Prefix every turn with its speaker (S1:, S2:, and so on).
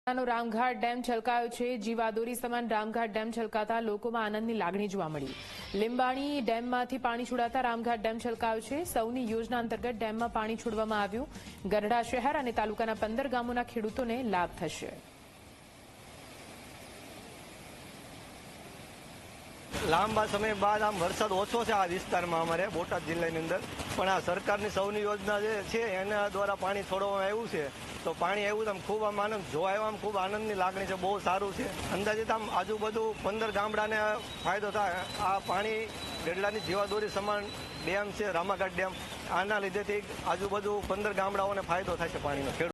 S1: Ramghat dam છલકાયો છે। જીવાદોરી સમાન રામઘાટ ડેમ છલકાતા લોકોમાં આનંદની લાગણી જોવા મળી। લીંબાણી ડેમમાંથી પાણી છોડાતા રામઘાટ ડેમ છલકાયો છે। સૌની યોજના અંતર્ગત ડેમમાં પાણી છોડવામાં આવ્યું। ગરડા શહેર અને તાલુકાના 15 ગામોના ખેડૂતોને લાભ થશે।
S2: લાંબા સમય બાદ આમ વરસાદ ઓછો છે આ વિસ્તારમાં અમારે બોટાદ જિલ્લાની અંદર, પણ આ સરકારની સૌની યોજના જે છે એના દ્વારા પાણી છોડવામાં આવ્યું છે। તો પાણી આવ્યું આમ ખૂબ આમ આનંદ જોવા આવ્યો, આમ ખૂબ આનંદની લાગણી છે, બહુ સારું છે। અંદાજિત આમ આજુબાજુ 15 ગામડાને ફાયદો થાય। આ પાણી ગઢડાની જીવાદોરી સમાન ડેમ છે રામાઘાટ ડેમ, આના લીધેથી આજુબાજુ 15 ગામડાઓને ફાયદો થાય છે પાણીનો।